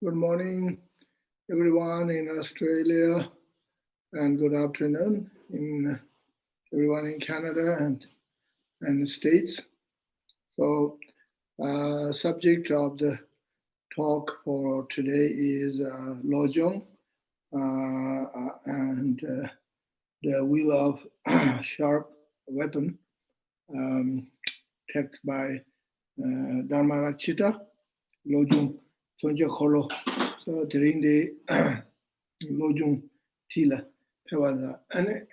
Good morning, everyone in Australia, and good afternoon in everyone in Canada and the States. So, subject of the talk for today is Lojong and the wheel of sharp weapon, text by Dharma Rakshita, Lojong Sonja Kholo. So during the Lojong Tila Pawada and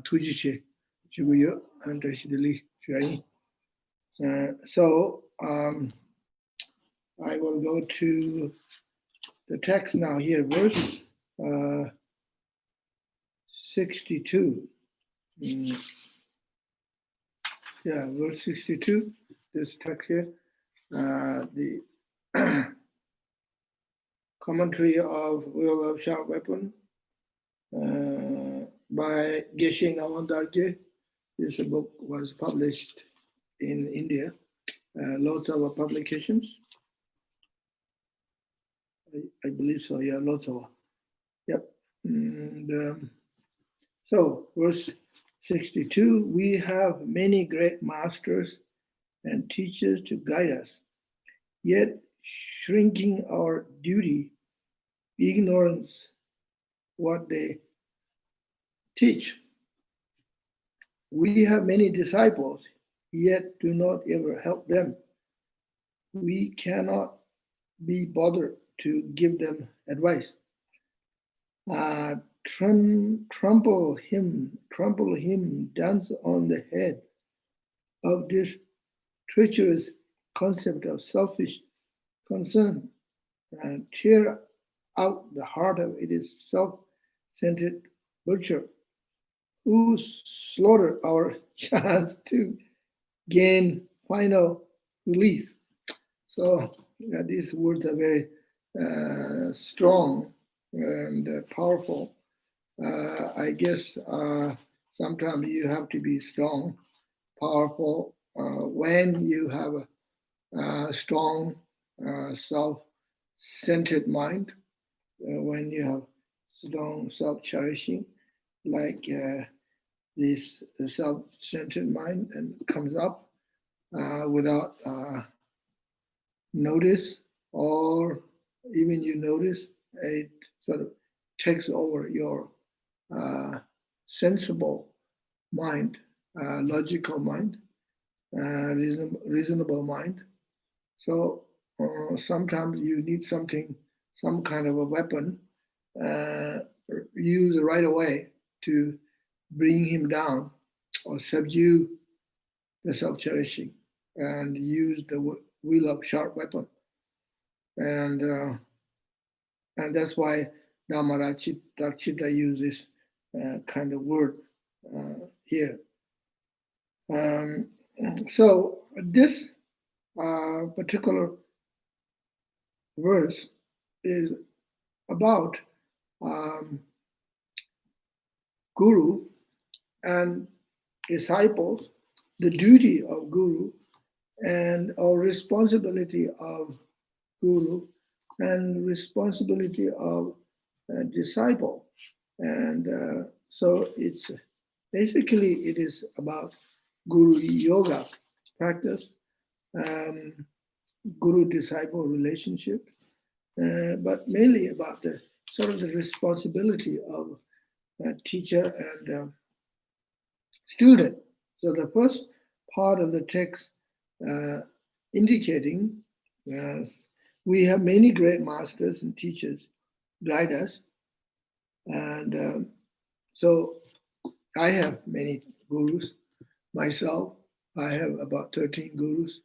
Tujiche Chiguyo and Rashidali Shuai. So I will go to the text now here, verse 62. Verse 62, this text here. The commentary of Wheel of Sharp Weapon by Geshe Nawandarje. This book was published in India, lots of publications. I believe so, yeah, lots of. Yep. And, so, verse 62, we have many great masters and teachers to guide us, yet shrinking our duty, ignorance what they teach. We have many disciples, yet do not ever help them. We cannot be bothered to give them advice. Trample him, dance on the head of this treacherous concept of selfish concern, and tear out the heart of its self-centered butcher, who slaughter our chance to gain final release. So these words are very strong and powerful. I guess sometimes you have to be strong, powerful when you have a strong self-centered mind, when you have strong self-cherishing, like this self-centered mind, and comes up without notice, or even you notice, it sort of takes over your sensible mind, logical mind, reasonable mind. So sometimes you need something, some kind of a weapon, use right away to bring him down or subdue the self-cherishing, and use the wheel of sharp weapon. And that's why Dharma Rakshita uses kind of word here. So this particular verse is about guru and disciples, the duty of guru and our responsibility of guru and responsibility of disciple. And so it's basically, it is about guru yoga practice, guru-disciple relationship, but mainly about the sort of the responsibility of teacher and student. So the first part of the text indicating we have many great masters and teachers guide us, and so I have many gurus myself. I have about 13 gurus,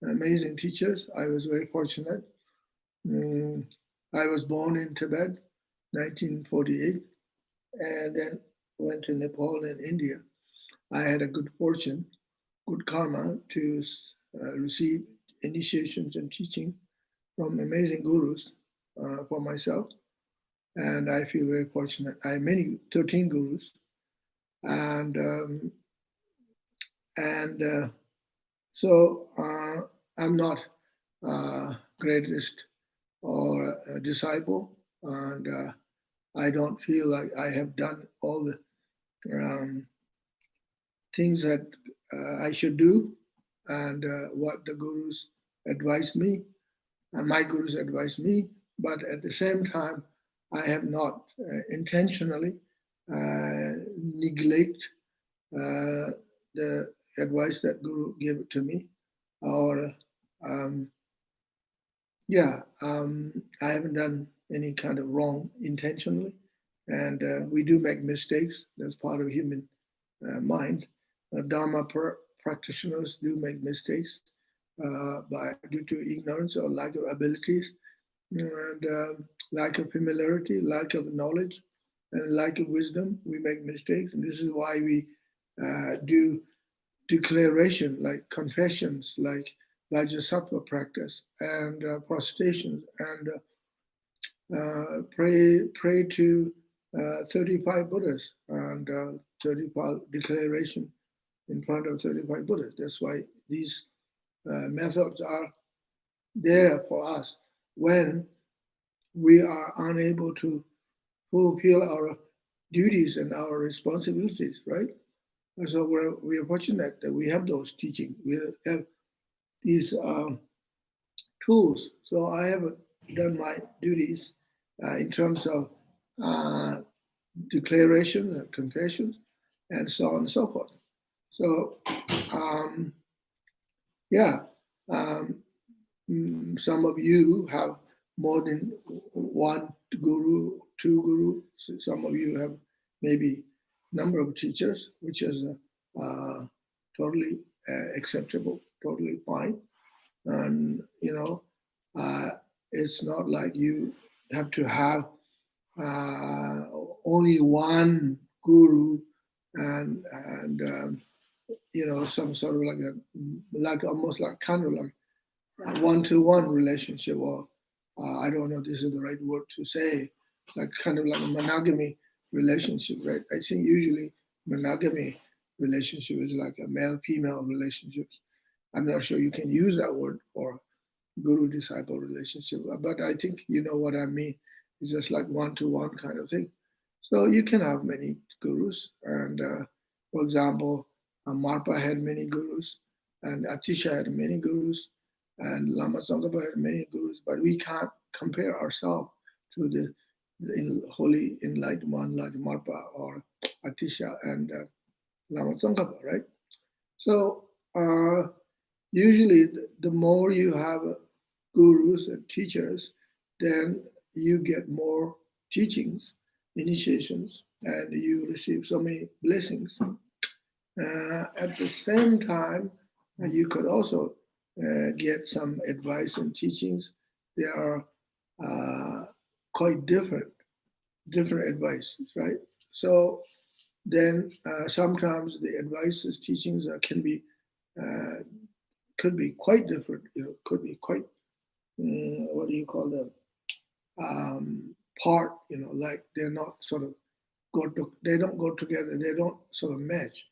amazing teachers. I was very fortunate. I was born in Tibet, 1948, and then went to Nepal and India. I had a good fortune, good karma to receive initiations and teaching from amazing gurus for myself. And I feel very fortunate. I have 13 gurus. So I'm not greatest or a disciple, and I don't feel like I have done all the things that I should do, and what the gurus advised me, and my gurus advised me. But at the same time, I have not intentionally neglect the advice that guru gave to me, or um, I haven't done any kind of wrong intentionally, and we do make mistakes. That's part of human mind. Dharma practitioners do make mistakes due to ignorance or lack of abilities, and lack of familiarity, lack of knowledge, and lack of wisdom. We make mistakes, and this is why we do declaration, like confessions, like Vajrasattva practice, and prostrations, and pray to 35 Buddhas, and 35 declaration in front of 35 Buddhas. That's why these methods are there for us when we are unable to fulfill our duties and our responsibilities, right? And so we are fortunate that we have those teachings. We have these tools. So I have done my duties in terms of declarations and confessions, and so on and so forth. So, some of you have more than one guru, two gurus. Some of you have maybe number of teachers, which is totally acceptable, totally fine. And it's not like you have to have only one guru and some sort of like almost like kind of like a one-to-one relationship, or I don't know if this is the right word to say, like kind of like a monogamy relationship, right? I think usually monogamy relationship is like a male-female relationship. I'm not sure you can use that word for guru-disciple relationship, but I think you know what I mean. It's just like one-to-one kind of thing. So you can have many gurus, and for example, Marpa had many gurus, and Atisha had many gurus, and Lama Tsongkhapa had many gurus, but we can't compare ourselves to the holy enlightened one like Marpa or Atisha and Lama Tsongkhapa, right? So usually, the more you have gurus and teachers, then you get more teachings, initiations, and you receive so many blessings. At the same time, you could also get some advice and teachings. They are quite different advices, right? So then sometimes the advices, teachings could be quite different. Could be quite what do you call them? Part. Like they're not sort of they don't go together. They don't sort of match,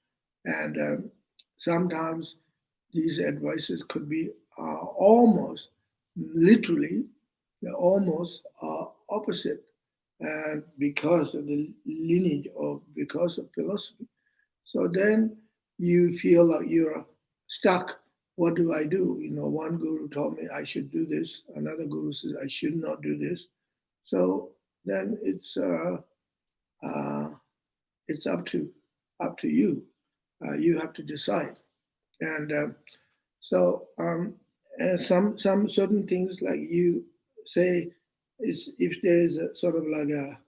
and sometimes these advices could be almost literally almost opposite, and because of the lineage or because of philosophy. So then you feel like you're stuck. What do I do? One guru told me I should do this. Another guru says I should not do this. So then it's up to you. You have to decide. And and some certain things like you say is if there is a sort of like a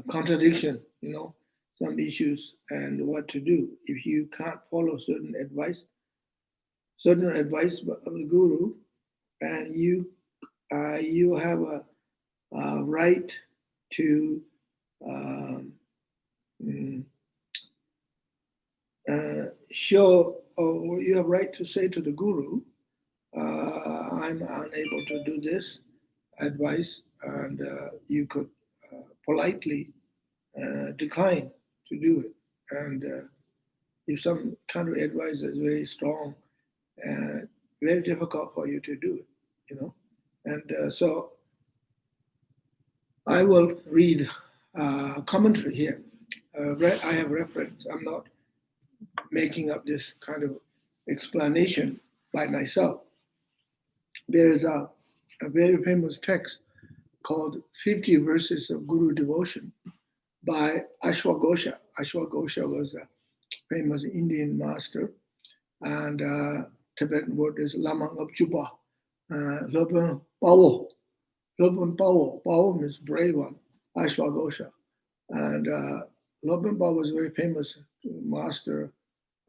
contradiction, some issues and what to do. If you can't follow certain advice of the guru, and you have a right to show, or you have right to say to the guru, I'm unable to do this advice, and you could politely decline to do it. And if some kind of advice is very strong, very difficult for you to do it, And so I will read commentary here. I have reference. I'm not making up this kind of explanation by myself. There is a very famous text called 50 Verses of Guru Devotion by Ashwagosha. Ashwagosha was a famous Indian master, and Tibetan word is Lamang Abchupa, Lopan Pawo. Lopan Pawo. Pawo means brave one, Ashwagosha. And Lopan Pawo was a very famous master,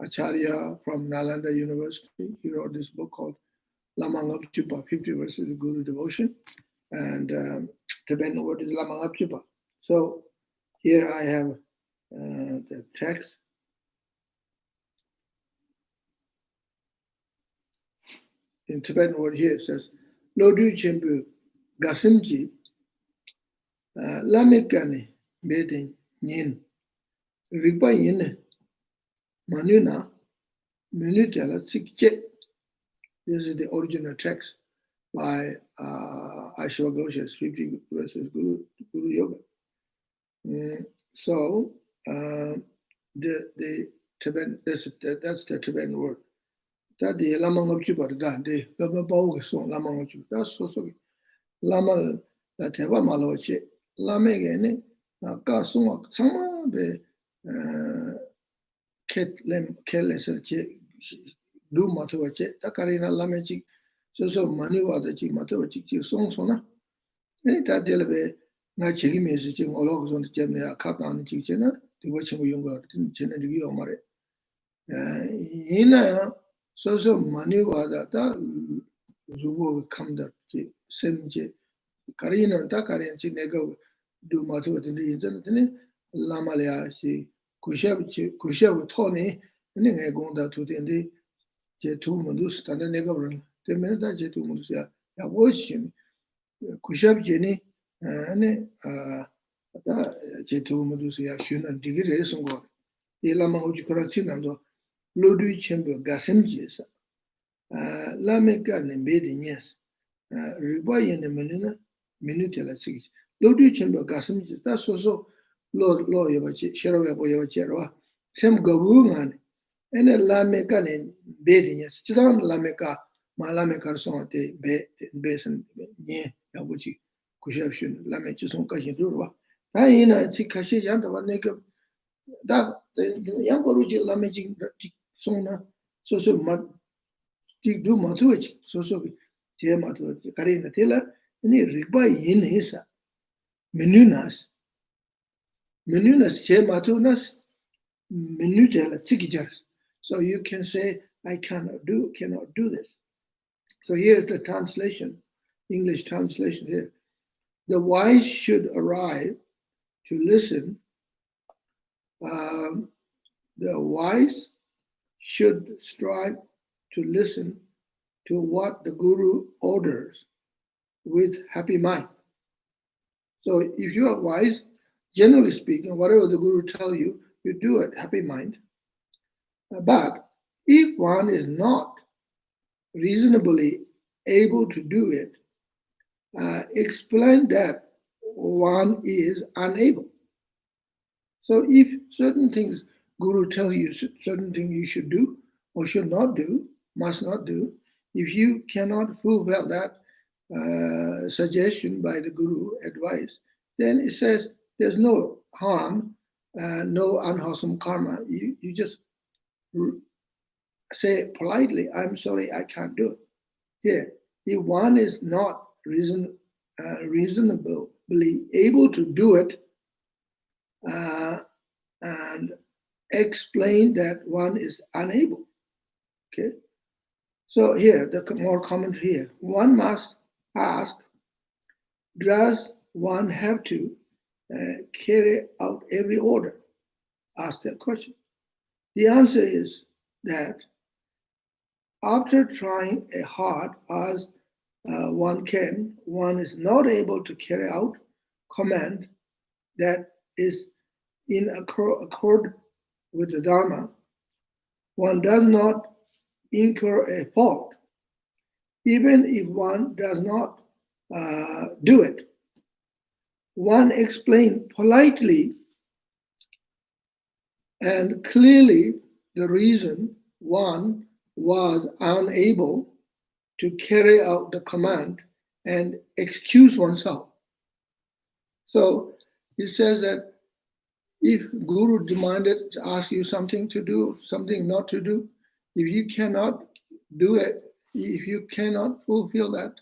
Acharya from Nalanda University. He wrote this book called Lamang Abchupa, 50 Verses of Guru Devotion. And Tibetan word is Lamang Abchupa. So here I have the text. In Tibetan word here it says, Lodu Chimbu Gasimji Lamikani Bedin Yin Rigba Yin Manuna Minutela Tsikche. This is the original text by Ashwagosha's 50 Verses Guru Yoga. So the Tibetan, that's the Tibetan word. That the Lamang of Chupa, the Lama Bog song, Lamang of Chupa, that's so. Lama that have a maloche, Lame again, Gasung, Sama be Ketlem Keles, do Matoche, Takarina Lamechi, so Maniwa the Chick Matochi song sona. Any that deleve, not checking messaging all logs on the Gemini, cut on the chicken, the watching younger, didn't generate you or Ina. So mani wada ta zubo kamda ki semje karina ta karin chi nega do matu de yin de lama ya chi kushab thoni ni nge gonda tu de je tu mundus ta nega bran te men ta je tu mundus ya wo chi kushab je ni ane ta je tu mundus ya shuna digire songo e lama uji korachi nando Lodu Chimbo Gasimjis, Lameka and Bedin, yes, Riboy in the Menina, Minutela Six. Lodu Chimbo Gasimjis, that's also Lord Yovachi, Sherawa Boyachero, Sam Gabungan, and a Lameka and Bedin, yes, Chidan Lameka, Malameka Sonte, Basin, Nye, Yabuchi, Kushavshun, Lamechison Kashidurwa. Taina Chikashi Yantava Naked. That the young Boruji Lamaging Sona, so do Matuich, so Tiamatu, Karina Tilla, and he required in his Menunas, Chematunas, Menutella, Tsikijars. So you can say, I cannot do this. So here's the translation, English translation here. The wise should arrive to listen. The wise should strive to listen to what the Guru orders with happy mind. So if you are wise, generally speaking, whatever the Guru tells you, you do it, happy mind. But if one is not reasonably able to do it, explain that one is unable. So if certain things Guru tells you, certain things you should do or should not do, must not do, if you cannot fulfill that suggestion by the Guru advice, then it says there's no harm, no unwholesome karma. You just say politely, I'm sorry, I can't do it. Here, if one is not reasonably able to do it, and explain that one is unable. Okay, so here the more commentary here. One must ask: does one have to carry out every order? Ask that question. The answer is that after trying hard as one can, one is not able to carry out command that is in accord with the dharma. One does not incur a fault, even if one does not do it. One explained politely and clearly the reason one was unable to carry out the command and excuse oneself. So he says that if Guru demanded to ask you something to do, something not to do, if you cannot do it, if you cannot fulfill that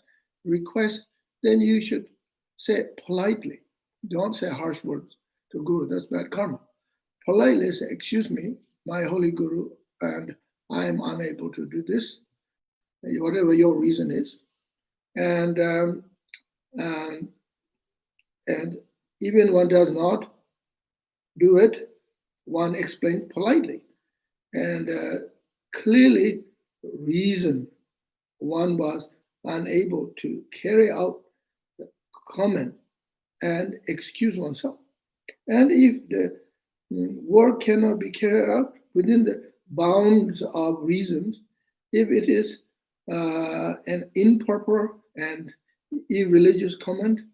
request, then you should say it politely. Don't say harsh words to Guru, that's bad karma. Politely say, excuse me, my holy Guru, and I am unable to do this, whatever your reason is. And even one does not do it, one explained politely and clearly reason one was unable to carry out the command and excuse oneself. And if the work cannot be carried out within the bounds of reasons, if it is an improper and irreligious command,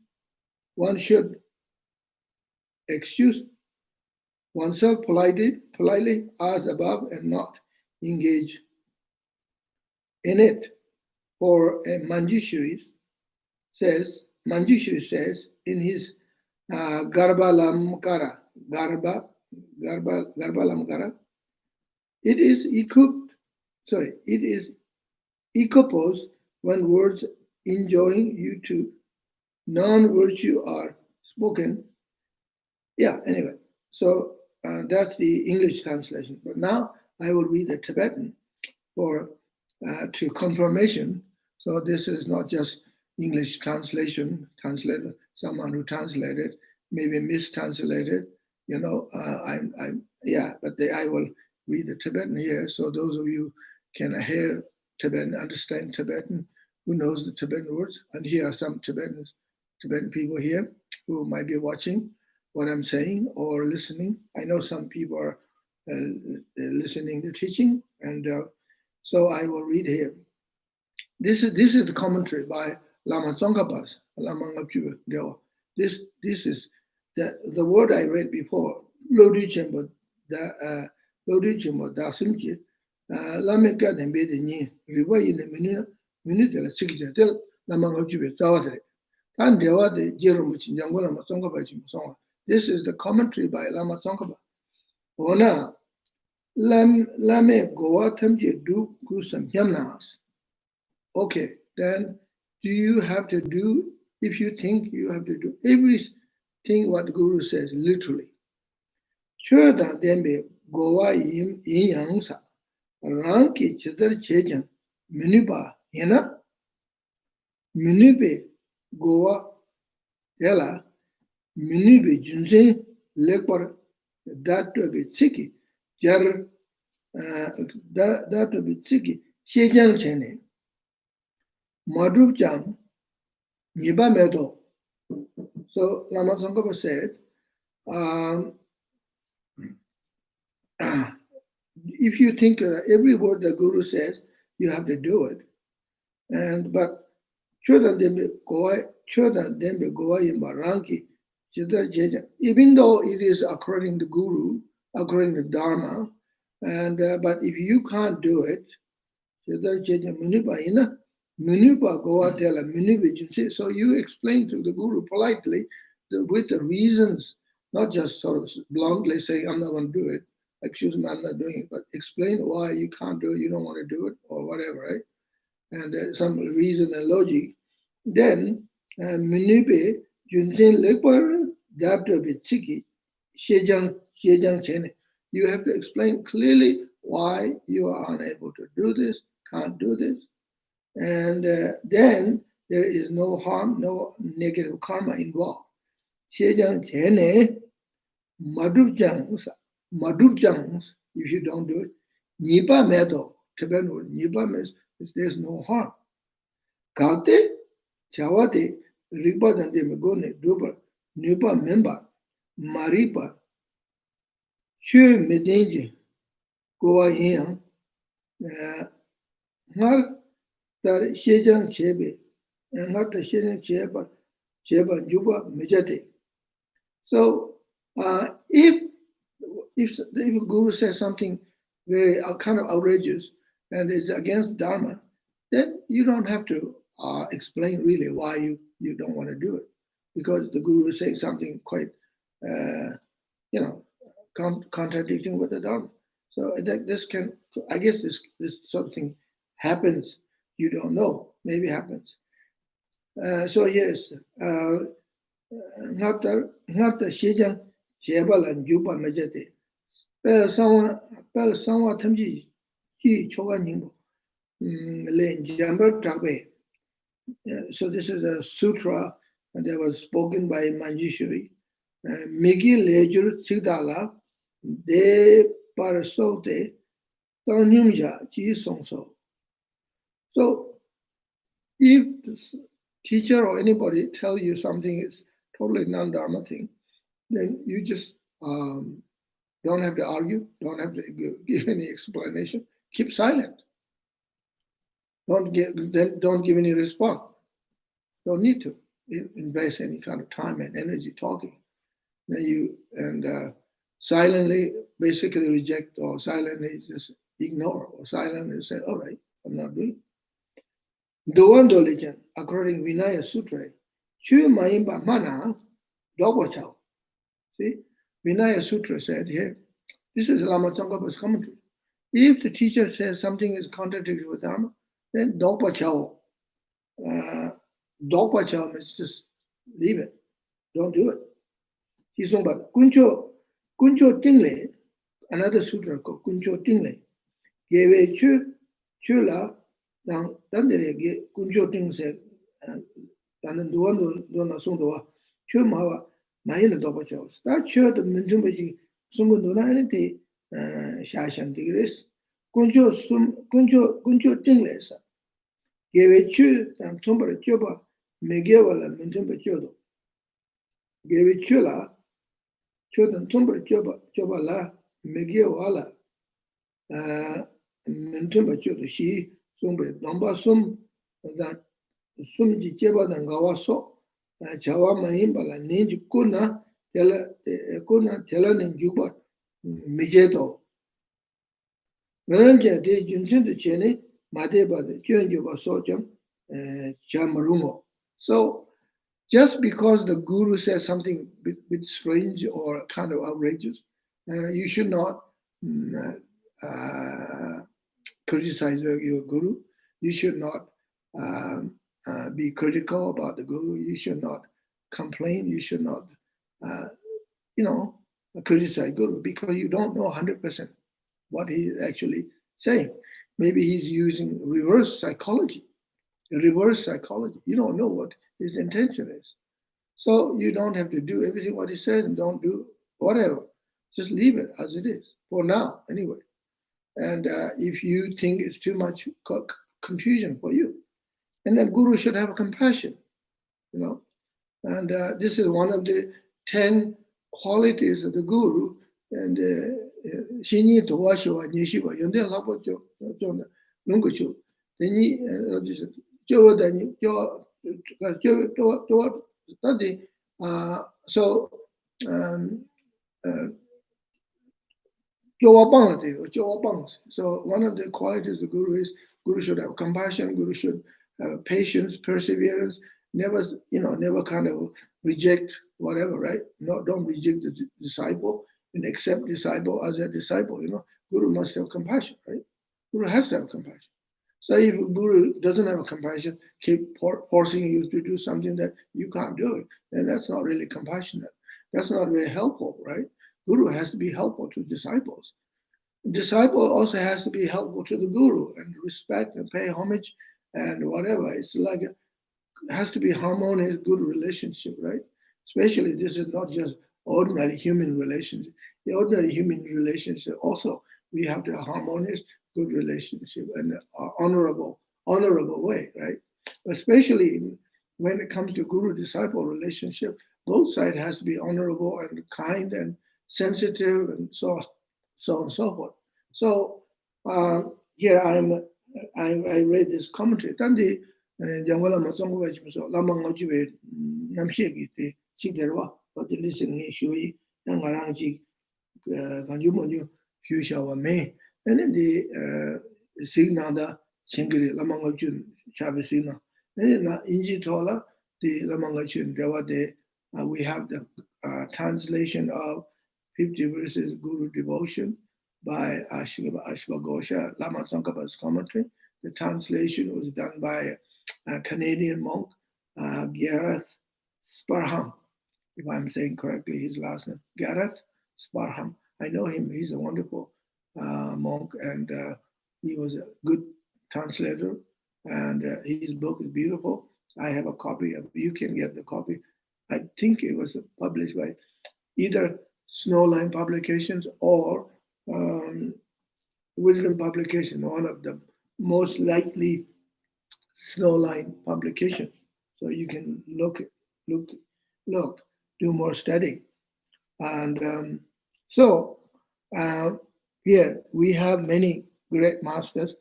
one should excuse oneself politely as above and not engage in it. For Manjushri says in his Garbalamkara, it is equiposed when words enjoin you to non-virtue are spoken. Yeah, anyway, so that's the English translation. But now I will read the Tibetan for to confirmation. So this is not just English translation, someone who translated, maybe mistranslated, but I will read the Tibetan here. So those of you can hear Tibetan, understand Tibetan, who knows the Tibetan words, and here are some Tibetan people here who might be watching what I'm saying or listening. I know some people are listening to teaching, and so I will read here. This is the commentary by Lama Tsongkhapa, Lama Ngapchuba Dewa. This is the word I read before. Lodi Chemba Dasimchi, Lameka Dembe de Ni, Riva in the minute de la Sikja, Del Lama Ngapchuba Zawatre. Tan Dewa de Jeromuch, Yangola Tsongkhapa Chimsong. This is the commentary by Lama Tsongkhapa. Ona Lame Goa Temje Du Kusam Yamnas. Okay, then do you have to do, if you think you have to do everything what the Guru says, literally? Choda Dembe Goa Yim Yangsa, Ranki Chidar Chejan, Minuba Yena, Minube Goa Yela, Minube Junse Lekor, that to be Tsiki, Jar, that to be Tsiki, Chejan Chene. Madhubjang Niba Medo. So Lama Tsongkhapa said, if you think every word the Guru says, you have to do it. But Chodan Dembe Goa Yimba Ranki, even though it is according to Guru, according to Dharma, but if you can't do it, Minupa Goa Tela, Minupa. So you explain to the Guru politely with the reasons, not just sort of bluntly saying, I'm not going to do it. Excuse me, I'm not doing it, but explain why you can't do it, you don't want to do it, or whatever, right? And some reason and logic. Then, Minupe, Junsen Lekpar, Dabda Bitsiki, Shejang Chene. You have to explain clearly why you are unable to do this, can't do this. And then there is no harm, no negative karma involved. Shejang Chene, Madhubjangs, if you don't do it, Nipa Medo, Tibetan word, Nipa means there's no harm. Kalte, Chawate, Ripa Dante Megone, Drupa, Nipa Member, Maripa, Chu Medenji, Goa Yang, Har. That Shejang Chebe, not the Shenya Cheba, Cheba Juba Mijate. So if the Guru says something very kind of outrageous and is against Dharma, then you don't have to explain really why you don't want to do it, because the Guru is saying something quite, contradicting with the Dharma. So this can, I guess this sort of thing happens. You don't know, maybe happens. So yes, not the Shijang Jebal and Juba Majete. Someone Tamji Ji Choga Nimbo Len Jamber Tabe. So this is a sutra that was spoken by Manjushri. Migi Lejur Chigdala De Parasote Tonyumja Ji Songso. So if the teacher or anybody tell you something is totally non-dharma thing, then you just don't have to argue, don't have to give any explanation, keep silent. Don't give any response. Don't need to invest any kind of time and energy talking. Then you silently basically reject, or silently just ignore, or silently say, all right, I'm not doing it. Doan Dolijan, according Vinaya Sutra, Chu Maimba Mana, Dobo Chao. See, Vinaya Sutra said here, this is Lama Tsongkhapa's commentary. If the teacher says something is contradictory with Dharma, then Dopa Chao. Dopa Chao means just leave it. Don't do it. He's talking about Kuncho Tingle, another sutra called Kuncho Tingle. Geve Chula, Dandere Kuncho Ting said, Dandan Dona Sungdoa, Chumawa, Mayana Dopa Chao. That church the Mintumbaji Sungundona anything, Shashan Tigris, Kuncho Tingle. Gave chu and tumber joba, Megavala Mintumba Jodo. Gave chula, Chodan tumber joba la, Megawala, Mintumba Jodo, she, Sumbe, Domba Sum, that Sumji Jeba than Gawaso, Chawa Mahimbala, Ninja Kuna, Telan and Juba, Mijeto. Manja de Junsin to Chene, Madeba the Junjuba Sojam, Chamarumo. So just because the Guru says something a bit strange or kind of outrageous, you should not criticize your Guru. You should not be critical about the Guru. You should not complain. You should not, criticize Guru, because you don't know 100% what he is actually saying. Maybe he's using reverse psychology. You don't know what his intention is. So you don't have to do everything what he says, and don't do whatever. Just leave it as it is, for now, anyway. And if you think it's too much confusion for you, and the Guru should have compassion, And this is one of the 10 qualities of the Guru. And Shinyi Tawasho, Nishiba, Yonde Lapo Lunguchu, Teni Joe Dani, Joe study. So So one of the qualities of the Guru is Guru should have compassion, Guru should have patience, perseverance, never kind of reject whatever, right? No, don't reject the disciple and accept disciple as a disciple, Guru must have compassion, right? Guru has to have compassion. So if Guru doesn't have compassion, keep forcing you to do something that you can't do it, then that's not really compassionate. That's not very helpful, right? Guru has to be helpful to disciples. Disciple also has to be helpful to the Guru and respect and pay homage and whatever. It's like it has to be harmonious, good relationship, right? Especially this is not just ordinary human relationship. The ordinary human relationship also, we have to have harmonious, good relationship and honorable way, right? Especially when it comes to Guru-disciple relationship, both sides has to be honorable and kind and sensitive and so on and so forth. So here I read this commentary. Then Jangwala Masongo Vachmiso, Lamang Ojive, Namshiki, Chiterwa, but the listening Shui, Nangarangi, Kanjumonju, Fuchsia or May, and then the Signada, Chingri, Lamangachun, Chavesina. And in Inji Tola, the Lamangachun, Devade, we have the translation of 50 verses Guru Devotion by Ashwagosha, Lama Tsongkhapa's commentary. The translation was done by a Canadian monk, Gareth Sparham, if I'm saying correctly his last name, Gareth Sparham. I know him, he's a wonderful monk, and he was a good translator, and his book is beautiful. I have a copy of, you can get the copy. I think it was published by either Snowline Publications or Wisdom Publication, one of the most likely Snowline publications. So you can look, do more study. And so here we have many great masters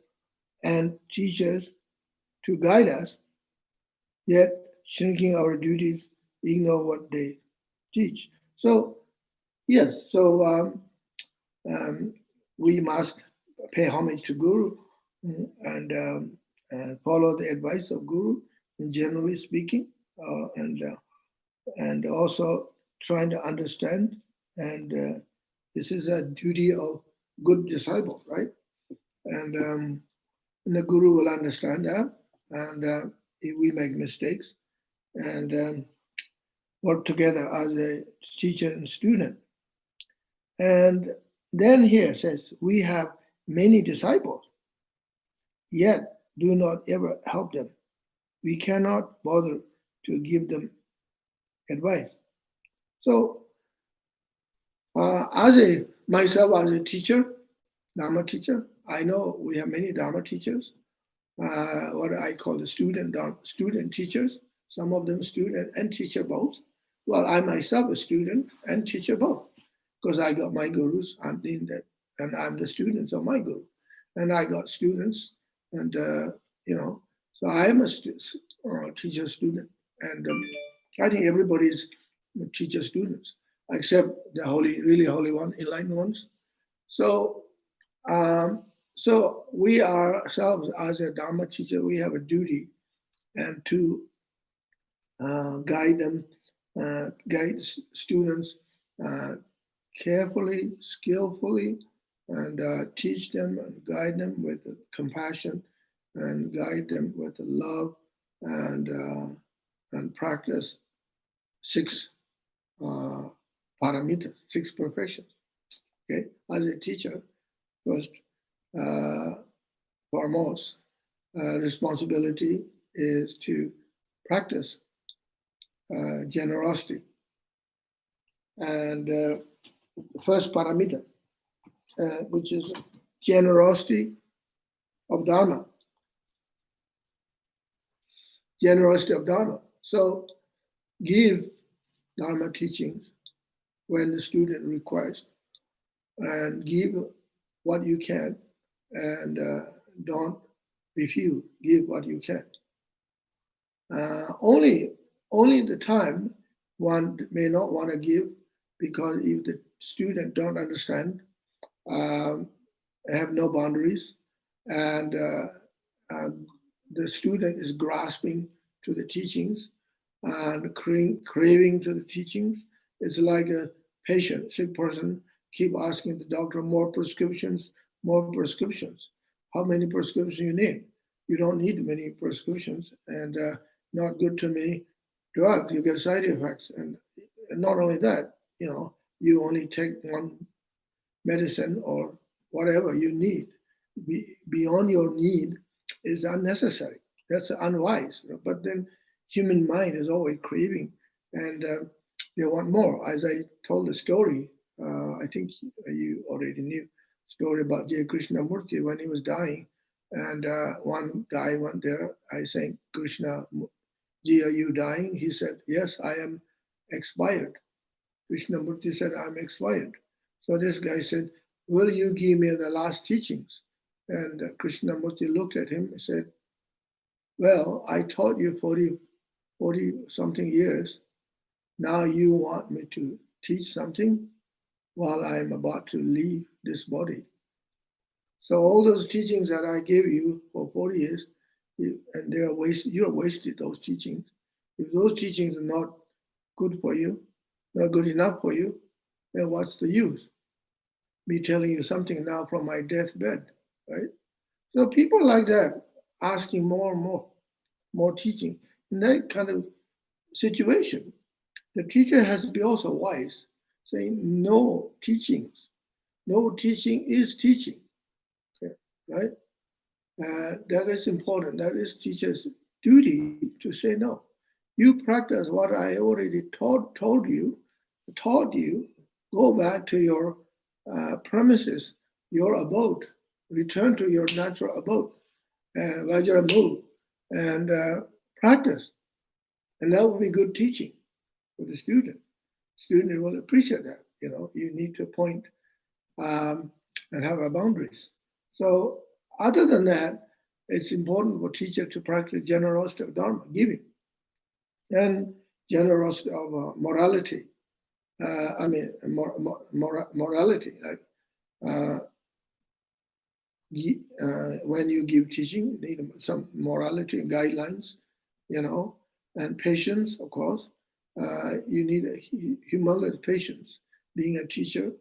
and teachers to guide us, yet shrinking our duties, ignore what they teach. So, yes, so we must pay homage to Guru and follow the advice of Guru, in generally speaking, and also trying to understand. And this is a duty of good disciple, right? And the Guru will understand that, and if we make mistakes, and work together as a teacher and student. And then here says, we have many disciples, yet do not ever help them. We cannot bother to give them advice. So, myself as a teacher, Dharma teacher, I know we have many Dharma teachers, what I call the student teachers, some of them student and teacher both. Well, I myself a student and teacher both, because I got my gurus, I'm in that, and I'm the students of my guru. And I got students, and so I am a teacher student, and I think everybody's teacher students, except the really holy one, enlightened ones. So, so we ourselves, as a Dharma teacher, we have a duty and to guide them, guide students carefully, skillfully, and teach them and guide them with compassion, and guide them with love, and practice 6 paramitas, 6 perfections. Okay, as a teacher, first foremost responsibility is to practice generosity. And the first paramita, which is generosity of Dharma. Generosity of Dharma. So give Dharma teachings when the student requests, and give what you can, and don't refuse, give what you can. Only the time one may not want to give, because if the student don't understand, have no boundaries, and the student is grasping to the teachings and craving to the teachings, it's like a patient, sick person, keep asking the doctor more prescriptions. How many prescriptions you need? You don't need many prescriptions, and not good to me drugs. You get side effects, and not only that, you only take one medicine or whatever you need. Beyond your need is unnecessary. That's unwise. But then human mind is always craving, and they want more. As I told the story, I think you already knew, story about J. Krishnamurti when he was dying, and one guy went there. I said, Krishna, Ji, are you dying? He said, yes, I am expired. Krishnamurti said, I'm expired. So this guy said, will you give me the last teachings? And Krishnamurti looked at him and said, well, I taught you 40 something years. Now you want me to teach something while I'm about to leave this body. So all those teachings that I gave you for 40 years, and they are you're wasted those teachings. If those teachings are not good for you, not good enough for you, then what's the use? Me telling you something now from my deathbed, right? So people like that asking more and more teaching. In that kind of situation, the teacher has to be also wise, saying no teachings. No teaching is teaching, okay, right? That is important. That is teacher's duty to say no. You practice what I already taught you, go back to your premises, your abode, return to your natural abode, Vajramu, and practice. And that will be good teaching for the student. Student will appreciate that. You need to point and have boundaries. So other than that, it's important for teacher to practice generosity of dharma, giving, and generosity of morality. Morality. Like when you give teaching, you need some morality guidelines, and patience, of course. You need a humongous patience being a teacher,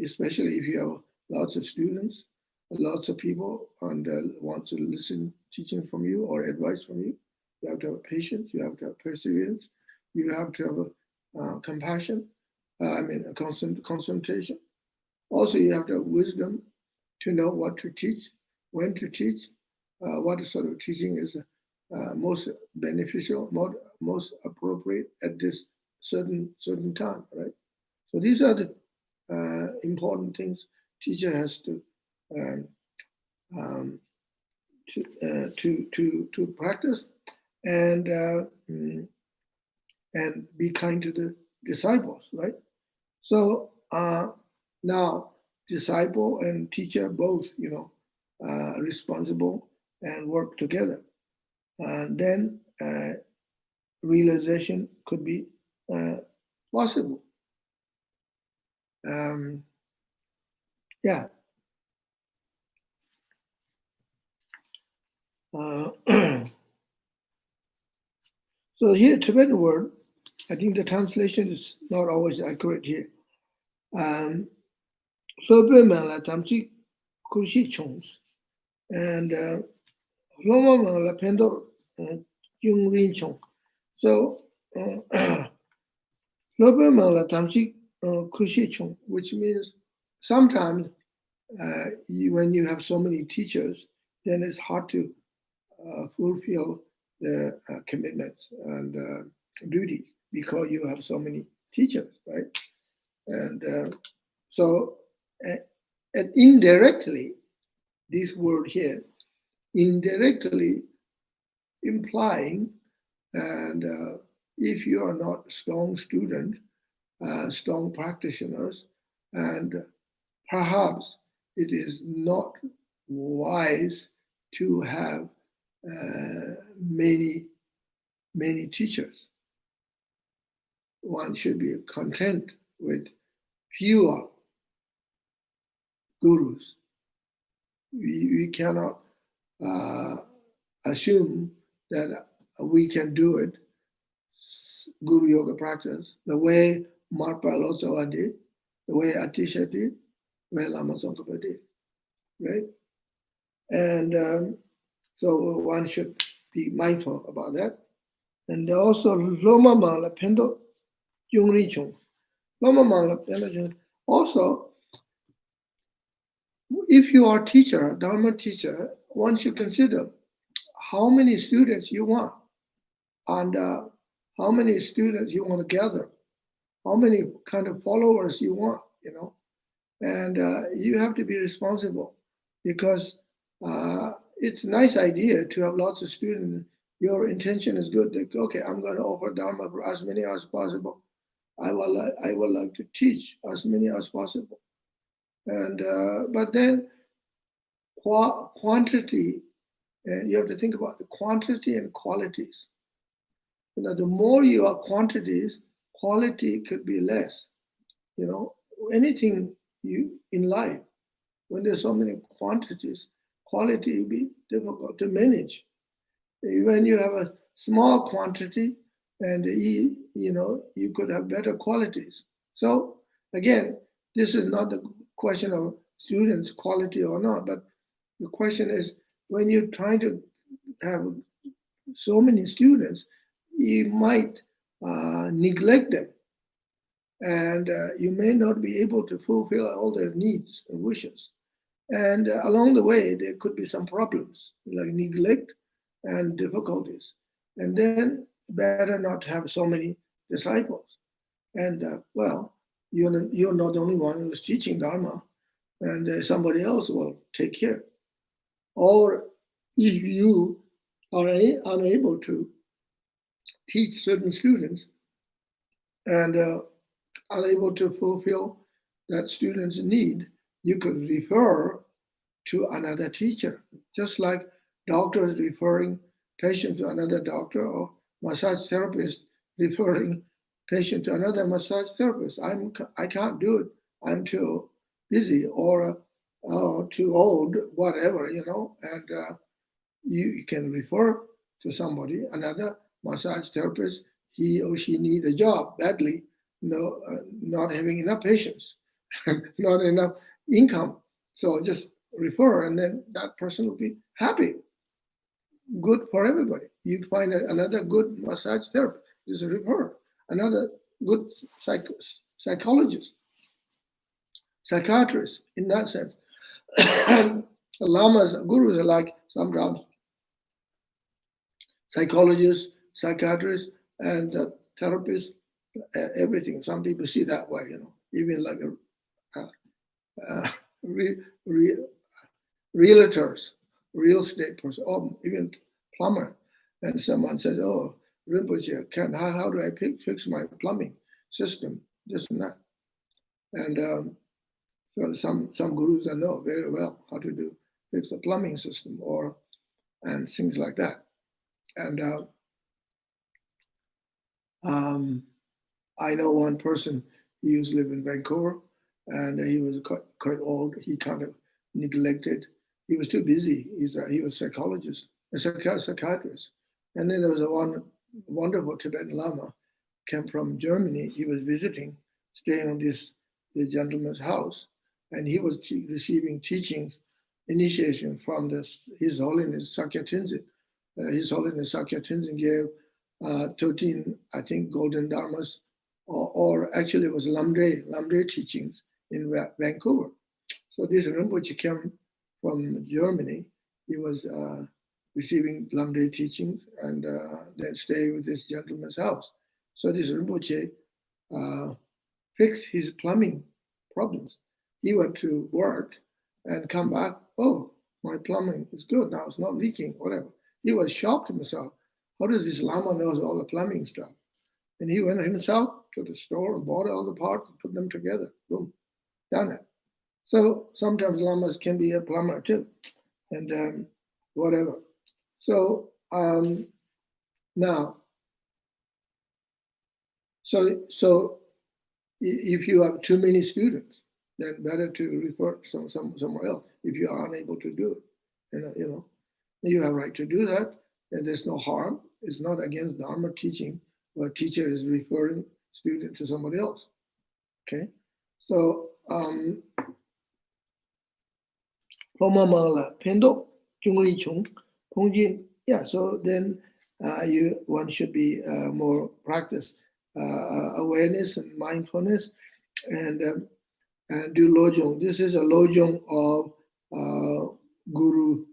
especially if you have lots of students, lots of people, and want to listen teaching from you or advice from you. You have to have patience, you have to have perseverance, you have to have compassion, a concentration. Also, you have to have wisdom to know what to teach, when to teach, what sort of teaching is most beneficial, most appropriate at this certain time, right? So these are the important things teacher has to to practice and be kind to the disciples, right? So now disciple and teacher both, responsible and work together. And then realization could be possible. Yeah. So here, Tibetan word, I think the translation is not always accurate here. La tamchi kurshi chongs and Loma la pendo yung rin chong. So Lope la tamchi kurshi chong, which means sometimes when you have so many teachers, then it's hard to fulfill the commitments and duties because you have so many teachers, right? And so indirectly, this word here, indirectly implying, and if you are not strong student, strong practitioners, and perhaps it is not wise to have many teachers. One should be content with fewer gurus. We cannot assume that we can do it, Guru Yoga practice, the way Marpa Losawa did, the way Atisha did, the way Lama Tsongkhapa did, right? And so one should be mindful about that. And also, Loma Mala Pendo Jungri Chung. Loma Mala Pendo Jung. Also, if you are a teacher, Dharma teacher, one should consider how many students you want and how many students you want to gather, how many kind of followers you want, and you have to be responsible because it's a nice idea to have lots of students. Your intention is good. That, okay, I'm going to offer Dharma for as many as possible. I would like to teach as many as possible. And but then quantity And you have to think about the quantity and qualities. The more you are quantities, quality could be less. Anything you in life, when there's so many quantities, quality will be difficult to manage. When you have a small quantity, and you could have better qualities. So again, this is not the question of students' quality or not, but the question is when you're trying to have so many students, you might neglect them, and you may not be able to fulfill all their needs and wishes. And along the way, there could be some problems like neglect and difficulties. And then better not have so many disciples. And you're not the only one who's teaching Dharma, and somebody else will take care. Or if you are unable to teach certain students and unable to fulfill that student's need, you could refer to another teacher, just like doctors referring patient to another doctor, or massage therapist referring patient to another massage therapist. I can't do it. I'm too busy or too old, whatever, and you can refer to somebody, another massage therapist. He or she need a job badly, not having enough patients, not enough income. So just refer, and then that person will be happy. Good for everybody. You find another good massage therapist, just refer. Another good psychologist, psychiatrist, in that sense. And lamas, gurus are like sometimes psychologists, psychiatrists, and therapists, everything. Some people see that way, even like realtors, real estate person, or even plumber. And someone says, "Oh, Rinpoche, how do I fix my plumbing system?" This and that. And so some gurus know very well how to fix the plumbing system and things like that. And I know one person. He used to live in Vancouver, and he was quite old. He kind of neglected. He was too busy. He was a psychologist, a psychiatrist. And then there was a wonderful Tibetan Lama, came from Germany. He was visiting, staying on this gentleman's house, and he was receiving teachings, initiation from His Holiness Sakya Tenzin. His Holiness Sakya Tenzin gave 13, I think, golden dharmas, or actually it was Lamde teachings in Vancouver. So this Rinpoche came from Germany. He was receiving Lamde teachings and then stay with this gentleman's house. So this Rinpoche fixed his plumbing problems. He went to work and come back. Oh, my plumbing is good now. It's not leaking, whatever. He was shocked himself. How does this Lama know all the plumbing stuff? And he went himself to the store and bought all the parts and put them together. Boom, done it. So sometimes lamas can be a plumber too, and whatever. So now, so if you have too many students, then better to refer somewhere else if you are unable to do it. You have right to do that, and there's no harm. It's not against Dharma teaching, where teacher is referring student to somebody else. Okay, so yeah. So then one should be more practice awareness and mindfulness, and do Lojong. This is a Lojong of guru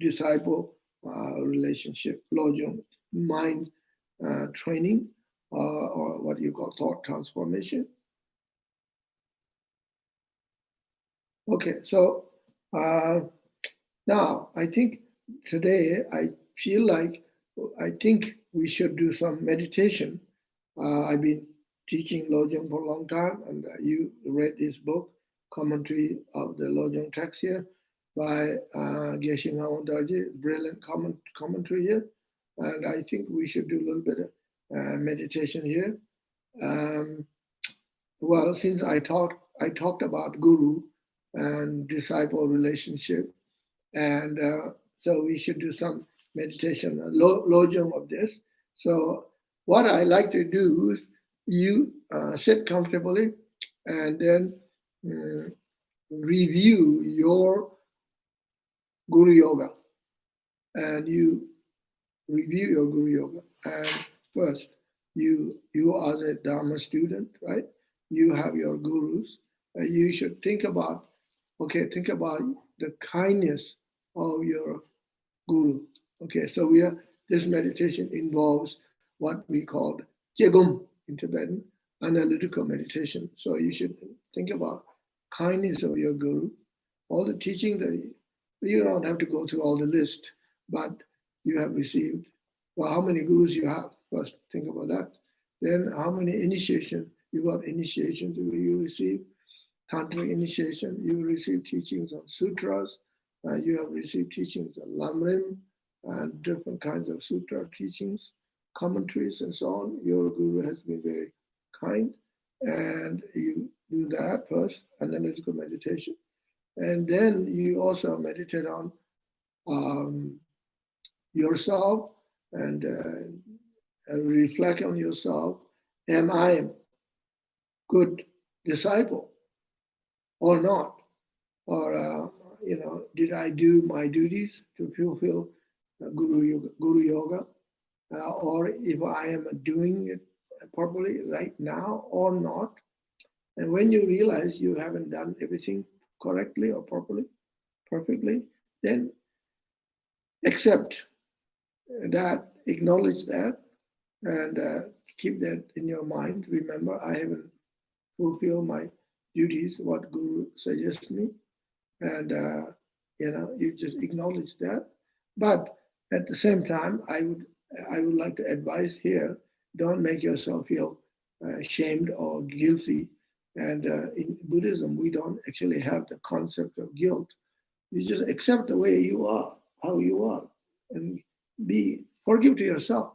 disciple relationship. Lojong, mind training, or what you call thought transformation. Okay, so now I think today I think we should do some meditation. I've been teaching Lojong for a long time, and you read this book, Commentary of the Lojong text here. by Geshe Ngawang Dorje, brilliant commentary here. And I think we should do a little bit of meditation here. Well, since I talked about guru and disciple relationship, and so we should do some meditation, lojong of this. So what I like to do is you sit comfortably and then review your guru yoga, and you review your guru yoga. And first, you are a dharma student, right? You have your gurus. You should think about the kindness of your guru. Okay, so this meditation involves what we call jegum in Tibetan, analytical meditation. So you should think about kindness of your guru, all the teaching that you don't have to go through all the list, but you have received. Well, how many gurus you have? First, think about that. Then how many initiation you got? Initiations you receive, tantric initiation. You receive teachings on sutras. You have received teachings on lamrim and different kinds of sutra teachings, commentaries, and so on. Your guru has been very kind, and you do that first, analytical meditation, and then you also meditate on yourself and reflect on yourself. Am I a good disciple or not? Or did I do my duties to fulfill guru yoga? Or if I am doing it properly right now or not? And when you realize you haven't done everything correctly or properly, perfectly, then accept that, acknowledge that, and keep that in your mind. Remember, I haven't fulfilled my duties, what Guru suggests me, and you just acknowledge that. But at the same time, I would like to advise here: don't make yourself feel ashamed or guilty. And in Buddhism, we don't actually have the concept of guilt. You just accept the way you are, how you are, and forgive to yourself.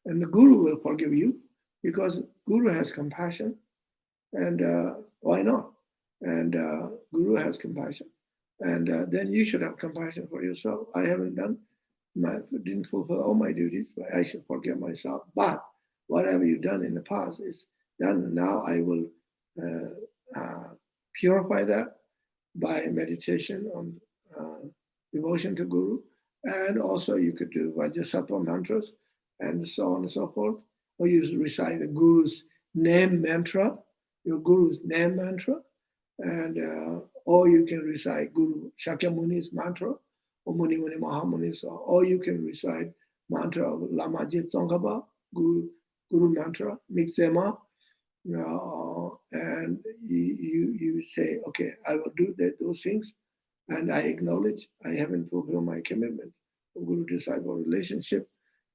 And the Guru will forgive you because Guru has compassion, and why not? And Guru has compassion, and then you should have compassion for yourself. I didn't fulfill all my duties, but I should forgive myself. But whatever you've done in the past is done. Now I will purify that by meditation on devotion to Guru. And also you could do Vajrasattva mantras and so on and so forth. Or you recite the Guru's name mantra, your Guru's name mantra. And or you can recite Guru Shakyamuni's mantra, or Muni Muni Mahamuni's, or you can recite mantra of Lama Tsongkhapa, Guru mantra, Miksema, and you say, okay, I will do those things, and I acknowledge I haven't fulfilled my commitment of Guru disciple relationship,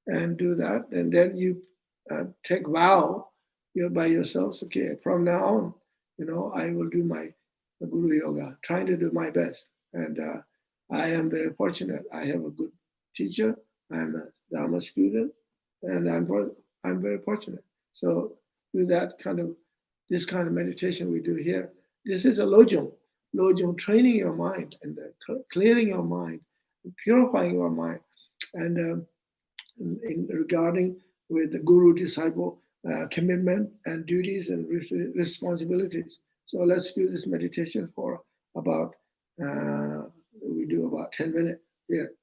and do that, and then you take vow, by yourselves. Okay, from now on, I will do my Guru yoga, trying to do my best, and I am very fortunate. I have a good teacher. I'm a Dharma student, and I'm very fortunate. So do this kind of meditation we do here. This is a lojong, training your mind and clearing your mind, purifying your mind, and in regarding with the guru disciple commitment and duties and responsibilities. So let's do this meditation for about we do about 10 minutes here.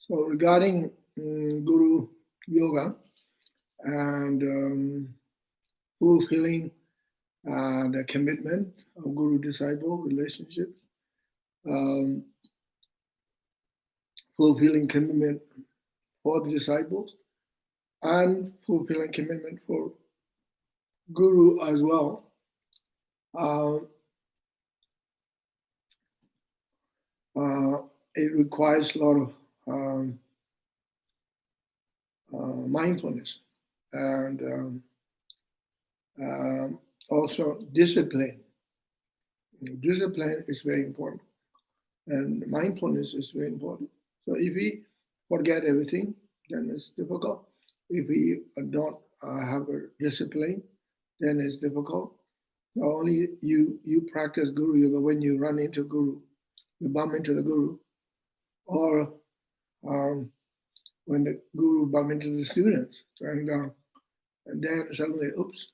So regarding Guru Yoga and fulfilling the commitment of Guru-disciple relationships, um, fulfilling commitment for the disciples, and fulfilling commitment for Guru as well. It requires a lot of mindfulness and also discipline. Discipline is very important. And mindfulness is very important. So if we forget everything, then it's difficult. If we don't have a discipline, then it's difficult. Not only you practice guru yoga when you run into guru, you bump into the guru, or when the guru bump into the students, and then suddenly, oops,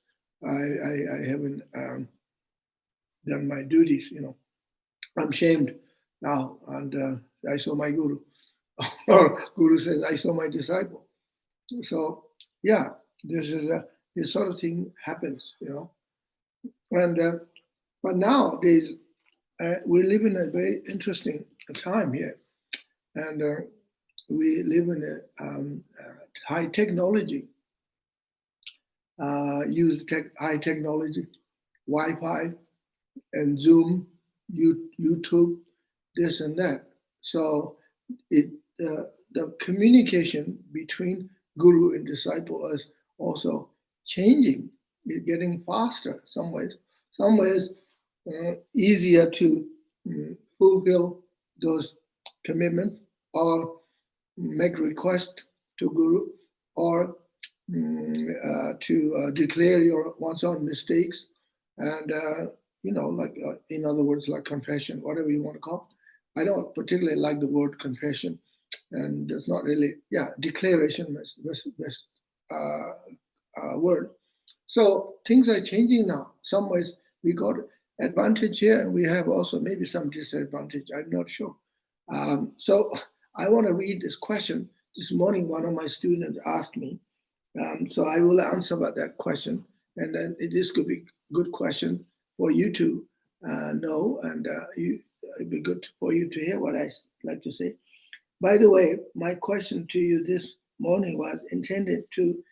I haven't done my duties. I'm shamed now, and I saw my guru, or guru says I saw my disciple. So yeah, this sort of thing happens, and but nowadays we live in a very interesting time here, and we live in a high technology, use high technology, Wi-Fi, and Zoom, YouTube, this and that. So the communication between guru and disciple is also changing. It's getting faster some ways. Some ways easier to fulfill those commitments or make request to guru or to declare one's own mistakes and in other words, like confession, whatever you want to call it. I don't particularly like the word confession, and it's not really, declaration is best word. So things are changing now. Some ways we got advantage here, and we have also maybe some disadvantage. I'm not sure. So I want to read this question. This morning, one of my students asked me, so I will answer about that question, and then this could be a good question for you to know, and it'd be good for you to hear what I like to say. By the way, my question to you this morning was intended to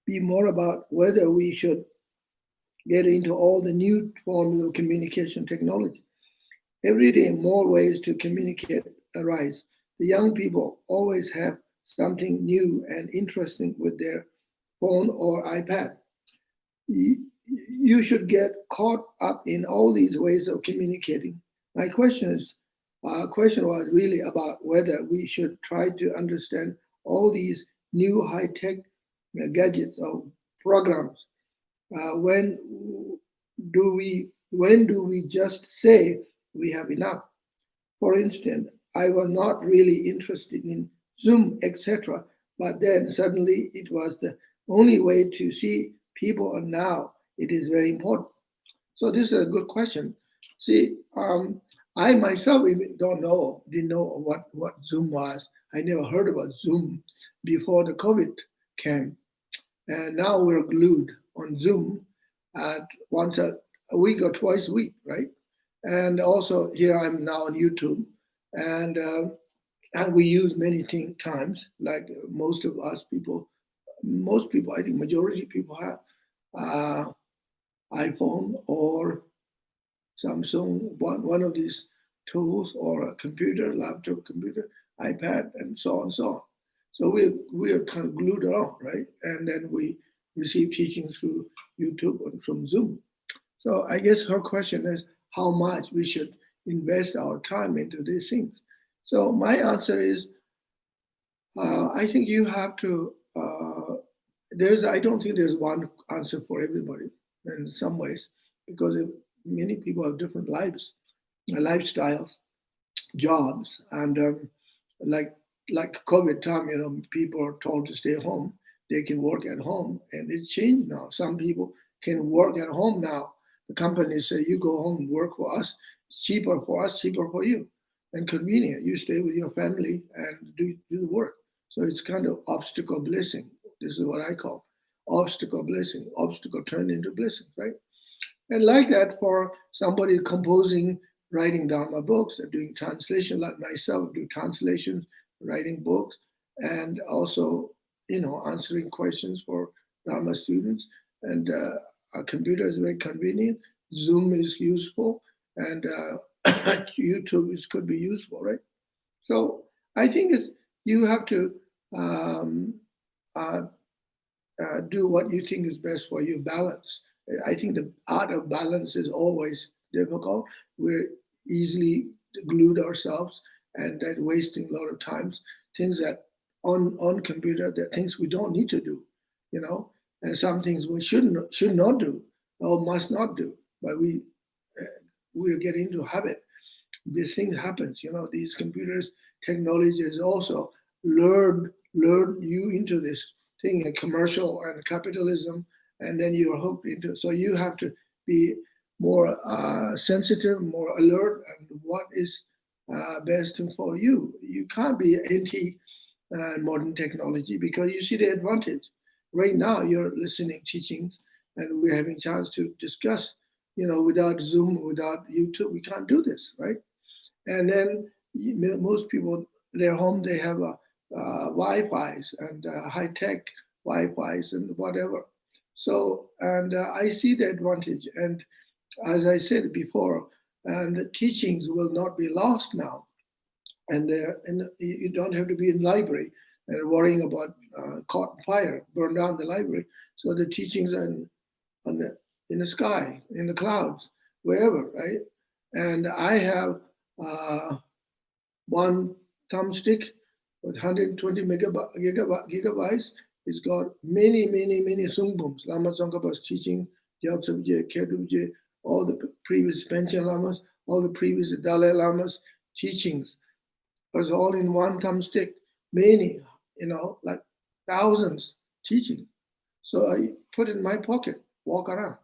be more about whether we should get into all the new forms of communication technology. Every day, more ways to communicate arise. The young people always have something new and interesting with their phone or iPad. You should get caught up in all these ways of communicating. My question was really about whether we should try to understand all these new high-tech gadgets or programs. When do we just say we have enough? For instance, I was not really interested in Zoom, etc., but then suddenly it was the only way to see people, and now it is very important. So this is a good question. See, I myself even didn't know what Zoom was. I never heard about Zoom before the COVID came, and now we're glued on Zoom at once a week or twice a week, right? And also here I'm now on YouTube, and we use many times, like most people, I think majority of people have iPhone or Samsung, one of these tools, or a computer, laptop computer, iPad, and so on and so on. So we are kind of glued on, right? And then we receive teachings through YouTube and from Zoom. So I guess her question is how much we should invest our time into these things. So my answer is, I think you have to. I don't think there's one answer for everybody in some ways, because many people have different lives, lifestyles, jobs, and like COVID time, people are told to stay home. They can work at home, and it's changed now. Some people can work at home now. The companies say, you go home and work for us, cheaper for us, cheaper for you, and convenient. You stay with your family and do the work. So it's kind of obstacle blessing. This is what I call obstacle blessing. Obstacle turned into blessing, right? And like that, for somebody composing, writing Dharma books, and doing translation, like myself, do translations, writing books, and also, answering questions for Dharma students. And our computer is very convenient. Zoom is useful, and YouTube could be useful, right? So I think you have to do what you think is best for you. Balance. I think the art of balance is always difficult. We're easily glued ourselves, and that wasting a lot of times, things that on computer, that things we don't need to do, and some things we should not do or must not do, but we get into habit. This thing happens, these computers, technology is also lured you into this thing, a commercial and capitalism, and then you're hooked into it. So you have to be more sensitive, more alert, and what is best for you. You can't be anti modern technology because you see the advantage. Right now, you're listening teachings, and we're having a chance to discuss. Without Zoom, without YouTube, we can't do this, right? And then most people, their home, they have Wi-Fi's and high-tech Wi-Fi's and whatever. So, and I see the advantage. And as I said before, and the teachings will not be lost now. And you don't have to be in the library and worrying about caught fire, burn down the library. So the teachings are in the sky, in the clouds, wherever, right? And I have one thumbstick with 120 gigabytes. It's got many sungbums. Lama Tsongkhapa's teaching, Gyaltsabje, Khedubje, all the previous Panchen Lamas, all the previous Dalai Lamas' teachings was all in one thumbstick. Many, like thousands teaching. So I put it in my pocket, walk around.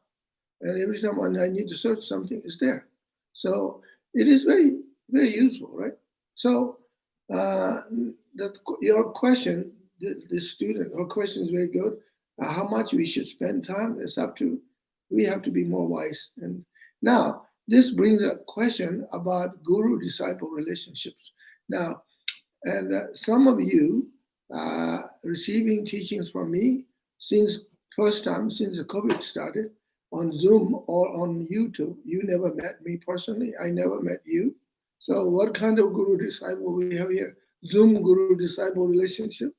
And every time I need to search something, it's there. So it is very, very useful, right? So your question, this student, her question is very good. How much we should spend time is up to, we have to be more wise. And now, this brings a question about guru-disciple relationships. Now, and some of you receiving teachings from me since first time, since the COVID started, on Zoom or on YouTube. You never met me personally. I never met you. So what kind of guru-disciple we have here? Zoom guru-disciple relationship?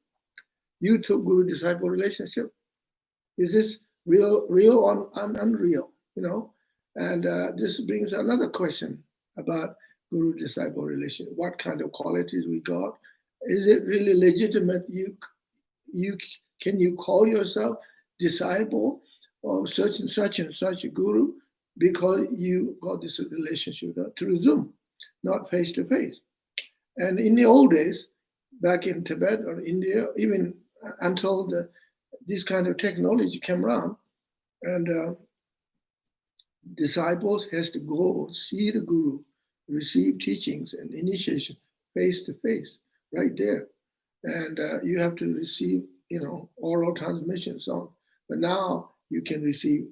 YouTube guru-disciple relationship? Is this real or unreal? And this brings another question about guru-disciple relationship. What kind of qualities we got? Is it really legitimate? Can you call yourself disciple of such and such a guru because you got this relationship through Zoom, not face to face? And in the old days, back in Tibet or India, even until this kind of technology came around, and disciples has to go see the guru, receive teachings and initiation face to face, right there, and you have to receive, oral transmission, so on. But now you can receive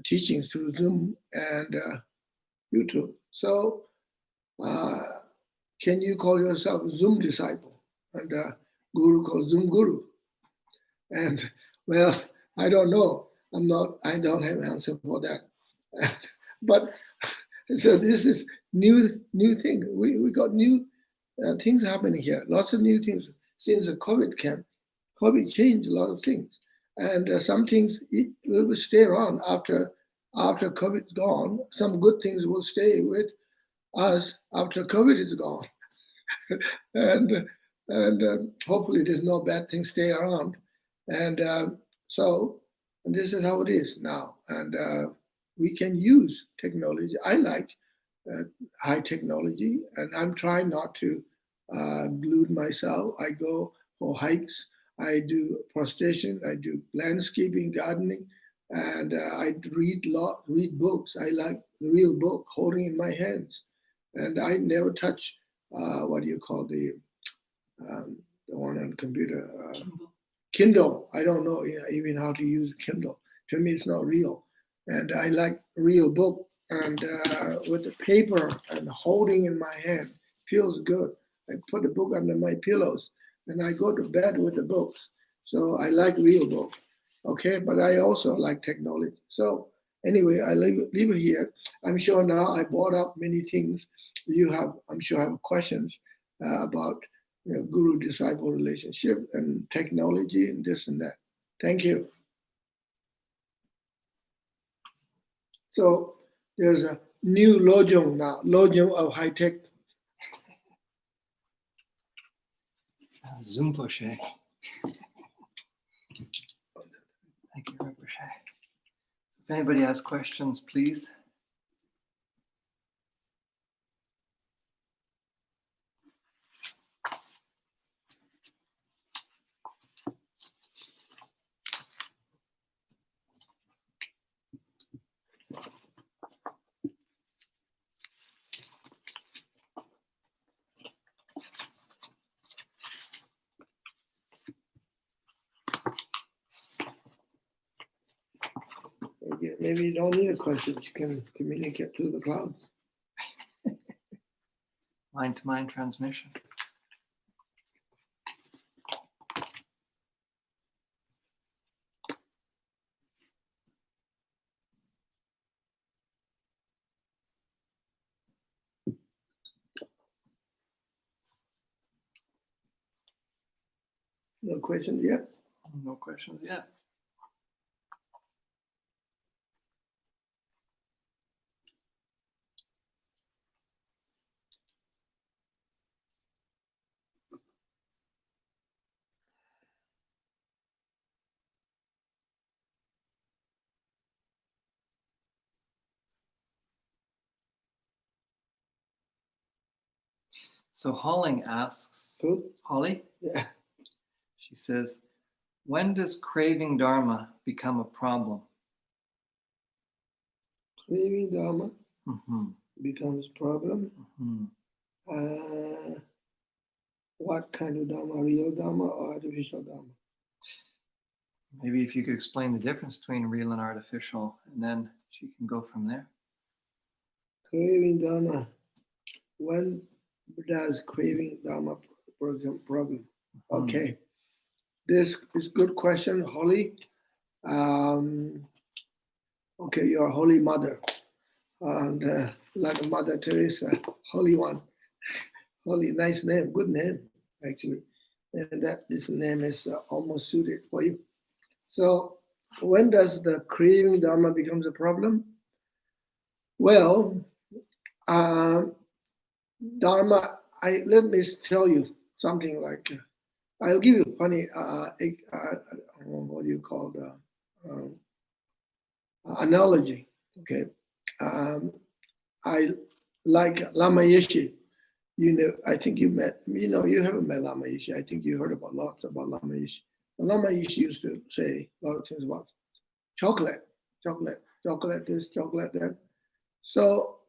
teachings through Zoom and YouTube. So, can you call yourself a Zoom disciple? And guru called Zoom guru. And well, I don't know. I don't have an answer for that. But so this is new thing. We got new things happening here. Lots of new things since the COVID came. COVID changed a lot of things, and some things will stay around after COVID's gone. Some good things will stay with us after COVID is gone, and hopefully there's no bad things stay around. And so this is how it is now, and we can use technology. I like high technology, and I'm trying not to glued myself. I go for hikes. I do prostration. I do landscaping, gardening, and I read books. I like the real book, holding in my hands, and I never touch what do you call the one on the computer, Kindle. I don't know even how to use Kindle. To me, it's not real, and I like real book, and with the paper and holding in my hand feels good. I put the book under my pillows, and I go to bed with the books. So I like real book, okay? But I also like technology. So anyway, I leave it here. I'm sure now I brought up many things. I'm sure have questions about guru-disciple relationship and technology and this and that. Thank you. So there's a new Lojong now, Lojong of high-tech Rinpoche. Thank you, Rinpoche. So if anybody has questions, please. Maybe you don't need a question. You can communicate through the clouds. Mind-to-mind transmission. No questions yet? No questions yet. So Holling asks, Who? Holly? Yeah. She says, when does craving dharma become a problem? Craving dharma Mm-hmm. becomes problem. Mm-hmm. What kind of dharma? Real dharma or artificial dharma? Maybe if you could explain the difference between real and artificial, and then she can go from there. Craving dharma. When does craving dharma become problem? Okay. This is good question, Holly. Okay, you're a holy mother. And like Mother Teresa, holy one. Holy, nice name, good name, actually. And that this name is almost suited for you. So when does the craving dharma becomes a problem? Well, dharma, let me tell you something like, I'll give you a funny, what do you call the analogy, okay? I like Lama Yeshe. You know, I think you met, you haven't met Lama Yeshe. I think you heard about lots about Lama Yeshe. Lama Yeshe used to say a lot of things about chocolate this, chocolate that. So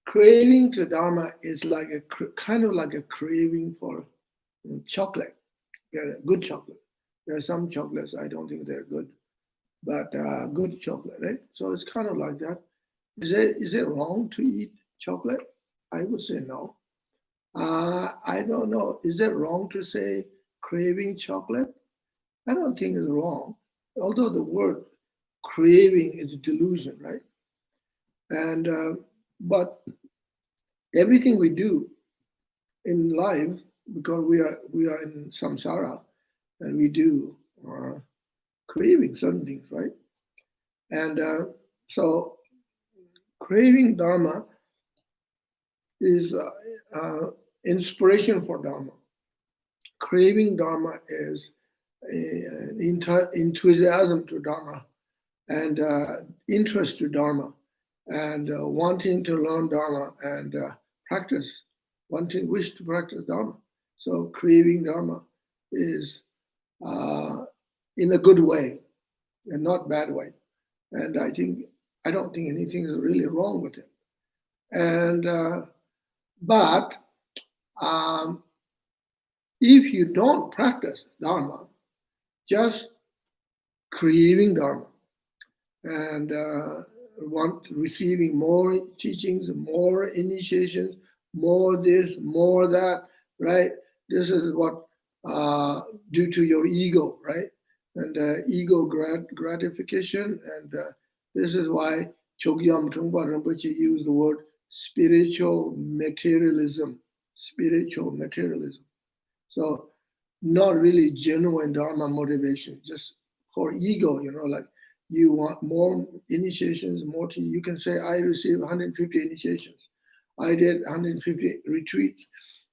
craving to Dharma is like kind of like a craving for chocolate, good chocolate. There are some chocolates I don't think they're good, but good chocolate, right? So it's kind of like that. Is it wrong to eat chocolate? I would say no. I don't know. Is it wrong to say craving chocolate? I don't think it's wrong. Although the word craving is a delusion, right? And but everything we do in life, because we are in samsara, and we do craving certain things, right? And so craving dharma is inspiration for dharma. Craving dharma is enthusiasm to dharma and interest to dharma and wanting to learn dharma and practice, wish to practice dharma. So craving dharma is in a good way and not bad way. And I don't think anything is really wrong with it. And but if you don't practice dharma, just craving dharma and receiving more teachings, more initiations, more this, more that, right? This is what due to your ego, right? And ego gratification, and this is why Chogyam Trungpa Rinpoche used the word spiritual materialism. Spiritual materialism. So not really genuine dharma motivation, just for ego, like you want more initiations, more you can say I received 150 initiations. I did 150 retreats.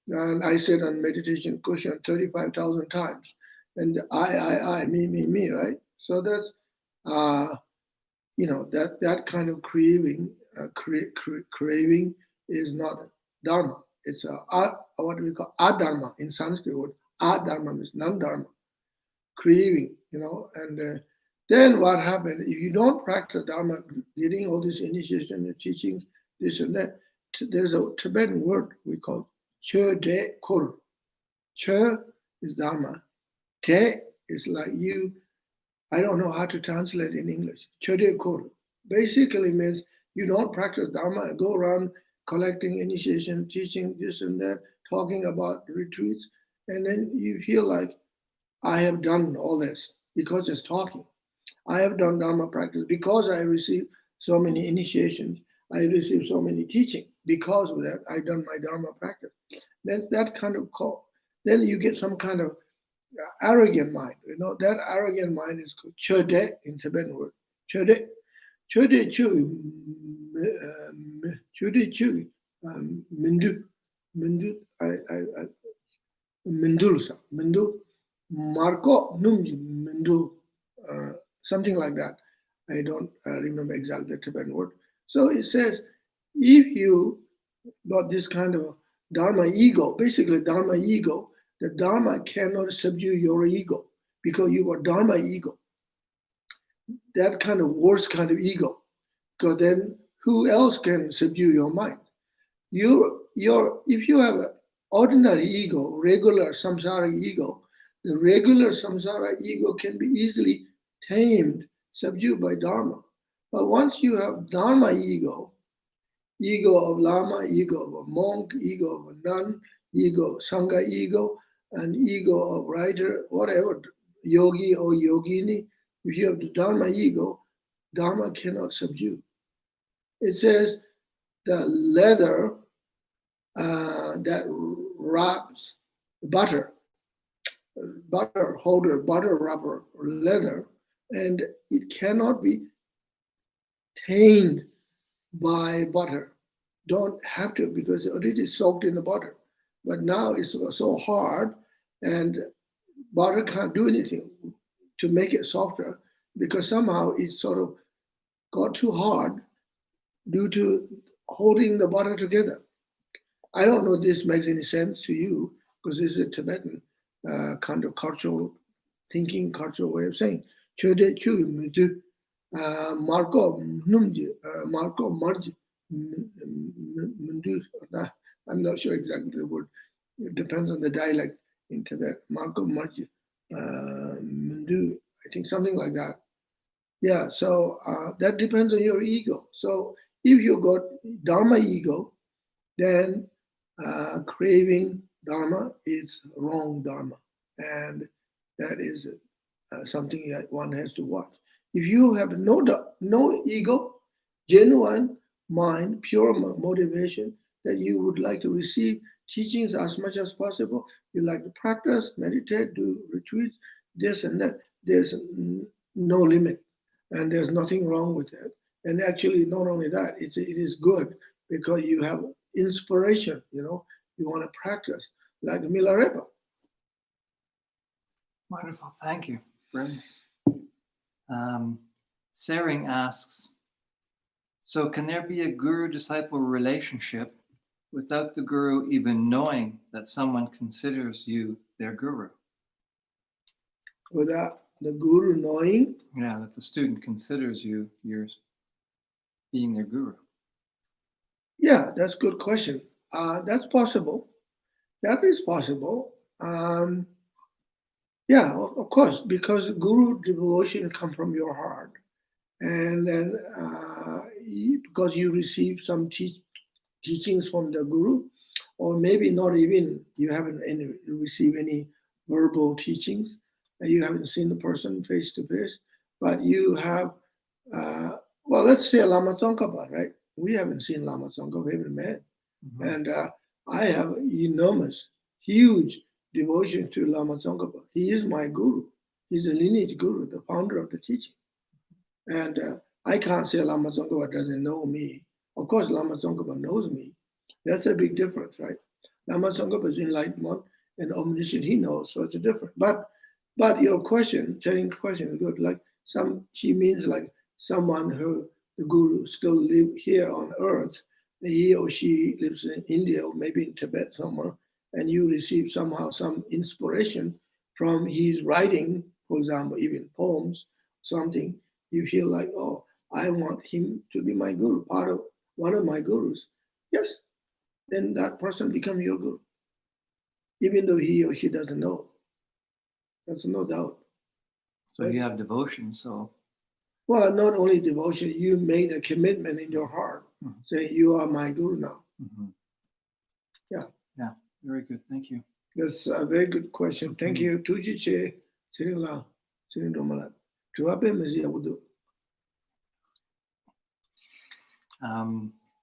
And I sit on meditation cushion 35,000 times. And me, right? So that's, that kind of craving is not dharma. It's what we call adharma in Sanskrit word. Adharma means non-dharma, craving, and then what happened, if you don't practice dharma, getting all this initiation and teachings, this and that, there's a Tibetan word we call che de kor. Che is dharma. Te is like you, I don't know how to translate in English. Che de kor basically means you don't practice dharma and go around collecting initiation, teaching this and that, talking about retreats, and then you feel like I have done all this because it's talking. I have done dharma practice because I received so many initiations. I received so many teaching. Because of that, I've done my dharma practice. Then that kind of then you get some kind of arrogant mind. That arrogant mind is called chode in Tibetan word. Chode, chode chu, chode chu, mindu, mindu, mindulsa, mindu, Marco Numji Mindu, something like that. I don't remember exactly the Tibetan word. So it says, if you got this kind of Dharma ego, basically Dharma ego, the Dharma cannot subdue your ego because you are Dharma ego. That kind of worst kind of ego. Because then who else can subdue your mind? If you have an ordinary ego, regular samsara ego, the regular samsara ego can be easily tamed, subdued by dharma. But once you have dharma ego of lama, ego of a monk, ego of a nun, ego of sangha ego, and ego of writer, whatever, yogi or yogini, if you have the dharma ego, dharma cannot subdue. It says the leather that wraps butter holder, butter rubber, leather, and it cannot be tainted by butter. Don't have to because it already soaked in the butter. But now it's so hard and butter can't do anything to make it softer because somehow it sort of got too hard due to holding the butter together. I don't know if this makes any sense to you because this is a Tibetan kind of cultural thinking, cultural way of saying. Marco Marj, I'm not sure exactly the word. It depends on the dialect in Tibet. Marco Marj, Mundu, I think something like that. Yeah, so that depends on your ego. So if you got Dharma ego, then craving dharma is wrong dharma, and that is something that one has to watch. If you have no ego, genuine mind, pure motivation that you would like to receive teachings as much as possible, you like to practice, meditate, do retreats, this and that, there's no limit, and there's nothing wrong with that. And actually, not only that, it is good because you have inspiration, you want to practice like Milarepa. Wonderful, thank you. Sering asks, so can there be a guru-disciple relationship without the guru even knowing that someone considers you their guru? Without the guru knowing? Yeah, that the student considers you being their guru. Yeah, that's a good question. That's possible. That is possible. Yeah, of course, because guru devotion comes from your heart. And then because you receive some teachings from the guru, or maybe not even, you haven't received any verbal teachings, and you haven't seen the person face to face, but you have, well, let's say Lama Tsongkhapa, right? We haven't seen Lama Tsongkhapa, we haven't met. Mm-hmm. And I have enormous, huge devotion to Lama Tsongkhapa. He is my guru. He's a lineage guru, the founder of the teaching. And I can't say Lama Tsongkhapa doesn't know me. Of course, Lama Tsongkhapa knows me. That's a big difference, right? Lama Tsongkhapa is enlightenment and omniscient. He knows, so it's different. But your question, telling question is good. Like she means like someone who the guru still live here on earth. He or she lives in India or maybe in Tibet somewhere, and you receive somehow some inspiration from his writing, for example, even poems, something. You feel like, oh, I want him to be my guru, part of one of my gurus. Yes, then that person becomes your guru, even though he or she doesn't know. There's no doubt. So you have devotion. So Well, not only devotion, you made a commitment in your heart, say you are my guru now. Yeah. Yeah, very good. Thank you. That's a very good question. Thank you. Tuji che, Sirin La, Sirin Domalat. Tuape Mezi Abudu.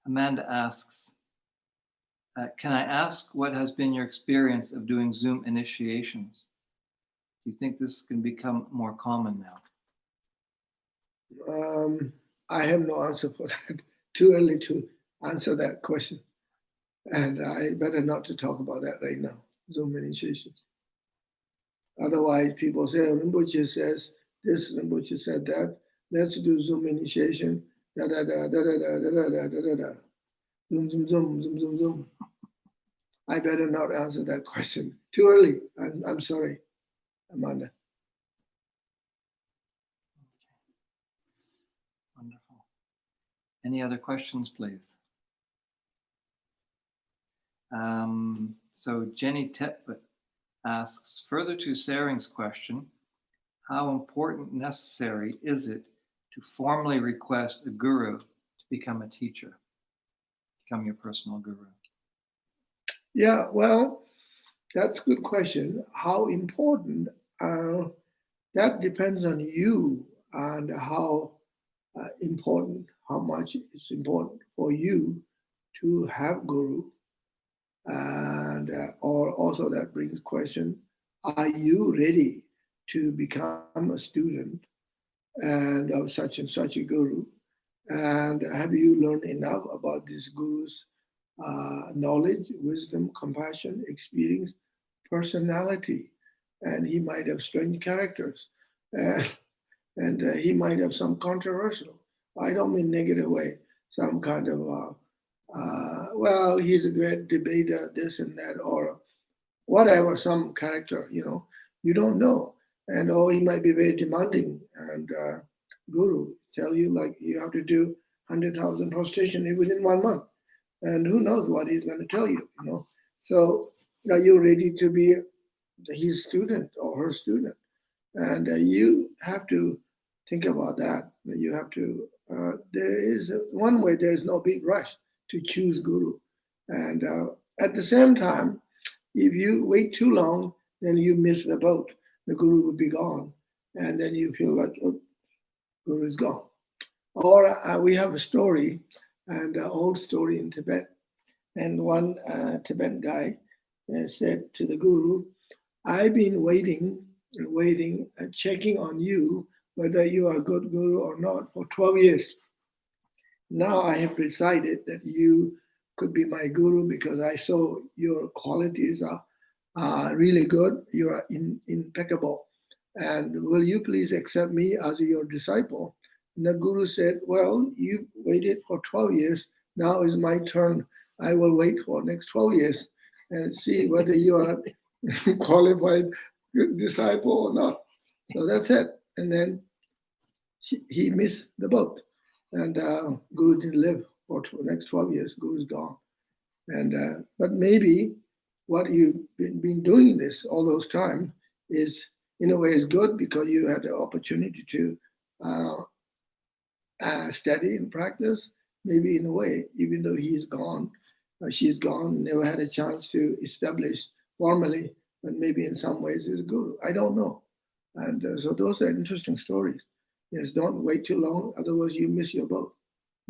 Amanda asks, can I ask what has been your experience of doing Zoom initiations? Do you think this can become more common now? I have no answer for that. Too early to answer that question. And I better not to talk about that right now, Zoom initiations. Otherwise, people say, Rinpoche says this, Rinpoche said that. Let's do Zoom initiation. Da da da da da da da da da da da. Zoom, zoom, zoom, zoom, zoom, zoom. I better not answer that question. Too early. I'm sorry, Amanda. Wonderful. Any other questions, please? So Jenny Tetput asks, further to Saring's question, how important, necessary is it to formally request a guru to become a teacher, become your personal guru? Yeah, well, that's a good question. How important? That depends on you and how important, how much it's important for you to have guru. And or also that brings question, are you ready to become a student and of such and such a guru? And have you learned enough about this guru's knowledge, wisdom, compassion, experience, personality? And he might have strange characters. And he might have some controversial, I don't mean negative way, some kind of well, he's a great debater, this and that, or whatever, some character, you don't know. And or he might be very demanding and guru tell you like you have to do 100,000 prostration within 1 month. And who knows what he's going to tell you, So are you ready to be his student or her student? And you have to think about that. You have to, there is one way, there is no big rush to choose guru. And at the same time, if you wait too long, then you miss the boat. The guru will be gone. And then you feel like, oh, guru is gone. Or we have a story, and an old story in Tibet. And one Tibetan guy said to the guru, I've been waiting and checking on you, whether you are a good guru or not, for 12 years. Now I have decided that you could be my guru because I saw your qualities are really good. You are impeccable. And will you please accept me as your disciple? And the guru said, well, you waited for 12 years. Now is my turn. I will wait for next 12 years and see whether you are qualified disciple or not. So that's it. And then he missed the boat. And Guru didn't live for the next 12 years. Guru's gone. And but maybe what you've been doing this all those time is, in a way, is good because you had the opportunity to study and practice. Maybe in a way, even though he's gone, she's gone, never had a chance to establish formally, but maybe in some ways is guru. I don't know. And so those are interesting stories. Yes, don't wait too long, otherwise you miss your boat.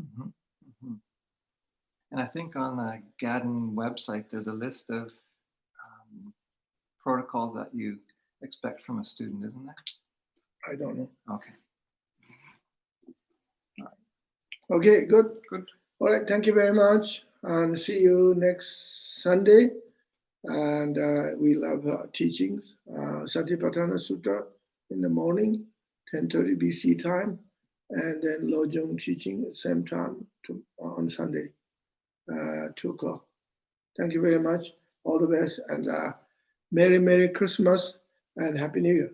Mm-hmm. Mm-hmm. And I think on the Gaddon website, there's a list of protocols that you expect from a student, isn't there? I don't know. Okay. All right. Okay, good. Good. All right, thank you very much. And see you next Sunday. And we love her teachings. Satipatthana Sutta in the morning, 10:30 BC time, and then Lojong teaching at the same time on Sunday, 2 o'clock. Thank you very much. All the best, and Merry Christmas and Happy New Year.